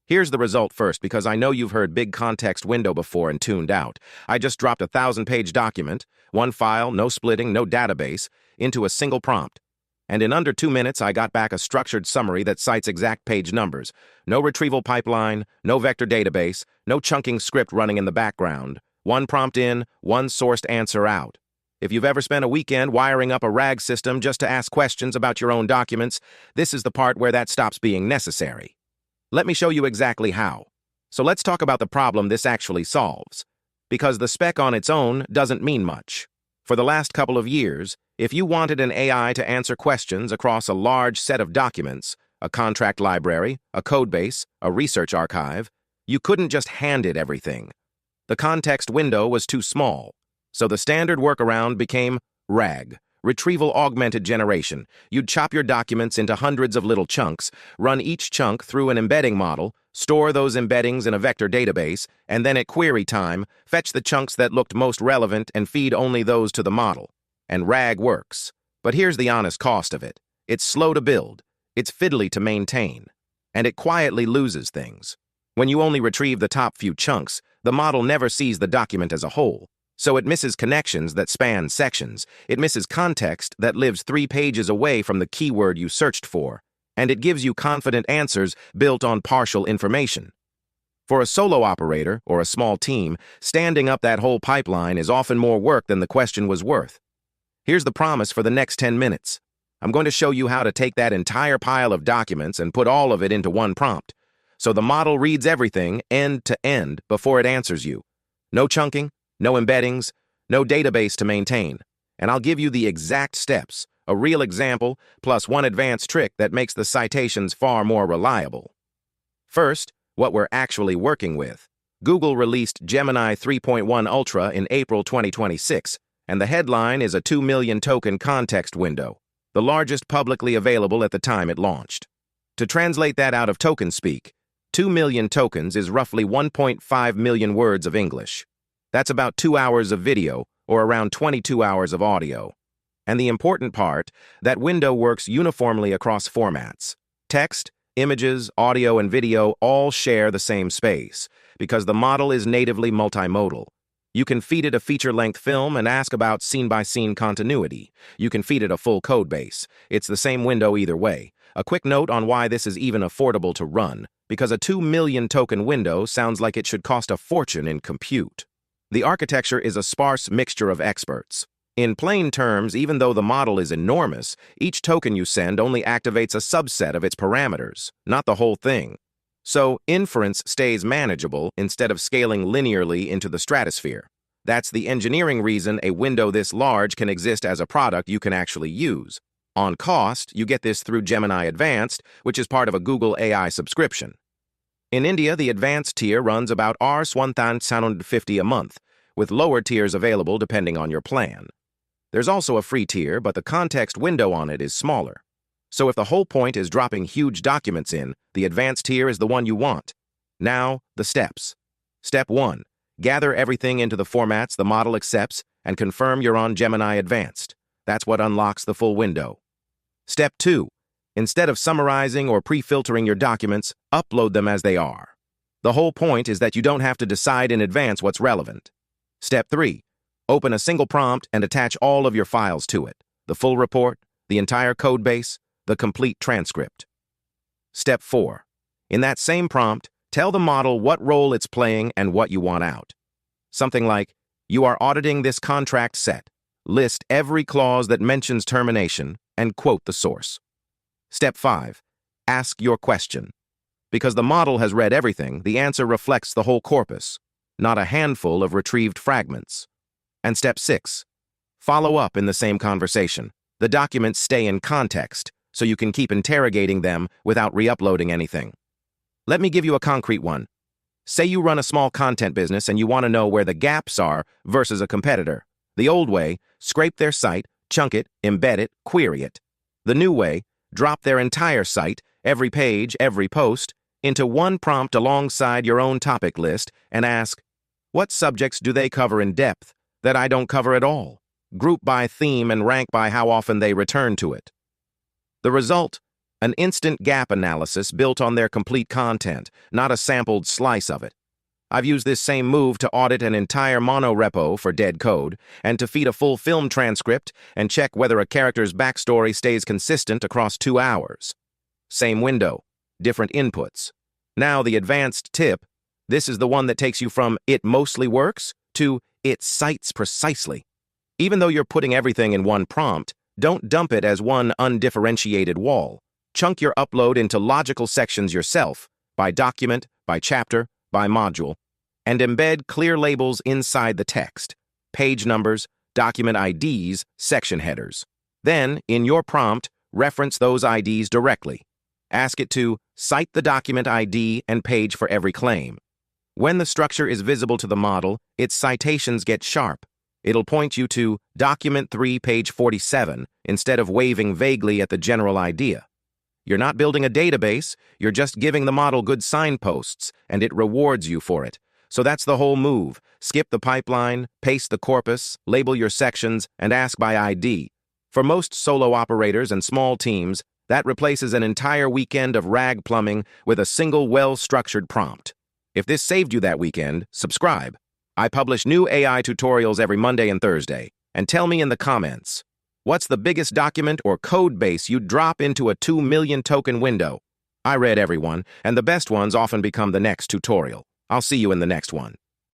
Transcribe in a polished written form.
Here's the result first, because I know you've heard big context window before and tuned out. I just dropped a 1,000-page document, one file, no splitting, no database, into a single prompt. And in under 2 minutes, I got back a structured summary that cites exact page numbers. No retrieval pipeline, no vector database, no chunking script running in the background. One prompt in, one sourced answer out. If you've ever spent a weekend wiring up a RAG system just to ask questions about your own documents, this is the part where that stops being necessary. Let me show you exactly how. So let's talk about the problem this actually solves. Because the spec on its own doesn't mean much. For the last couple of years, if you wanted an AI to answer questions across a large set of documents, a contract library, a codebase, a research archive, you couldn't just hand it everything. The context window was too small. So the standard workaround became RAG, Retrieval Augmented Generation. You'd chop your documents into hundreds of little chunks, run each chunk through an embedding model, store those embeddings in a vector database, and then at query time, fetch the chunks that looked most relevant and feed only those to the model. And RAG works. But here's the honest cost of it. It's slow to build, it's fiddly to maintain, and it quietly loses things. When you only retrieve the top few chunks, the model never sees the document as a whole. So it misses connections that span sections, it misses context that lives 3 pages away from the keyword you searched for, and it gives you confident answers built on partial information. For a solo operator or a small team, standing up that whole pipeline is often more work than the question was worth. Here's the promise for the next 10 minutes. I'm going to show you how to take that entire pile of documents and put all of it into one prompt, so the model reads everything end to end before it answers you. No chunking, no embeddings, no database to maintain. And I'll give you the exact steps, a real example, plus one advanced trick that makes the citations far more reliable. First, what we're actually working with. Google released Gemini 3.1 Ultra in April 2026, and the headline is a 2 million token context window, the largest publicly available at the time it launched. To translate that out of token speak, 2 million tokens is roughly 1.5 million words of English. That's about 2 hours of video, or around 22 hours of audio. And the important part, that window works uniformly across formats. Text, images, audio, and video all share the same space, because the model is natively multimodal. You can feed it a feature-length film and ask about scene-by-scene continuity. You can feed it a full code base. It's the same window either way. A quick note on why this is even affordable to run, because a 2 million token window sounds like it should cost a fortune in compute. The architecture is a sparse mixture of experts. In plain terms, even though the model is enormous, each token you send only activates a subset of its parameters, not the whole thing. So, inference stays manageable instead of scaling linearly into the stratosphere. That's the engineering reason a window this large can exist as a product you can actually use. On cost, you get this through Gemini Advanced, which is part of a Google AI subscription. In India, the advanced tier runs about Rs 1,750 a month, with lower tiers available depending on your plan. There's also a free tier, but the context window on it is smaller. So if the whole point is dropping huge documents in, the advanced tier is the one you want. Now, the steps. Step 1. Gather everything into the formats the model accepts and confirm you're on Gemini Advanced. That's what unlocks the full window. Step 2. Instead of summarizing or pre-filtering your documents, upload them as they are. The whole point is that you don't have to decide in advance what's relevant. Step 3. Open a single prompt and attach all of your files to it. The full report, the entire code base, the complete transcript. Step 4. In that same prompt, tell the model what role it's playing and what you want out. Something like, you are auditing this contract set. List every clause that mentions termination and quote the source. Step 5. Ask your question. Because the model has read everything, the answer reflects the whole corpus, not a handful of retrieved fragments. And Step 6. Follow up in the same conversation. The documents stay in context, so you can keep interrogating them without re-uploading anything. Let me give you a concrete one. Say you run a small content business and you want to know where the gaps are versus a competitor. The old way, scrape their site, chunk it, embed it, query it. The new way, drop their entire site, every page, every post, into one prompt alongside your own topic list and ask, what subjects do they cover in depth that I don't cover at all? Group by theme and rank by how often they return to it. The result? An instant gap analysis built on their complete content, not a sampled slice of it. I've used this same move to audit an entire monorepo for dead code, and to feed a full film transcript and check whether a character's backstory stays consistent across 2 hours. Same window, different inputs. Now the advanced tip, this is the one that takes you from "it mostly works" to "it cites precisely." Even though you're putting everything in one prompt, don't dump it as one undifferentiated wall. Chunk your upload into logical sections yourself, by document, by chapter, by module, and embed clear labels inside the text, page numbers, document IDs, section headers. Then, in your prompt, reference those IDs directly. Ask it to cite the document ID and page for every claim. When the structure is visible to the model, its citations get sharp. It'll point you to document 3, page 47, instead of waving vaguely at the general idea. You're not building a database, you're just giving the model good signposts, and it rewards you for it. So that's the whole move. Skip the pipeline, paste the corpus, label your sections, and ask by ID. For most solo operators and small teams, that replaces an entire weekend of rag plumbing with a single well-structured prompt. If this saved you that weekend, subscribe. I publish new AI tutorials every Monday and Thursday. And tell me in the comments, what's the biggest document or code base you'd drop into a 2 million token window? I read everyone, and the best ones often become the next tutorial. I'll see you in the next one.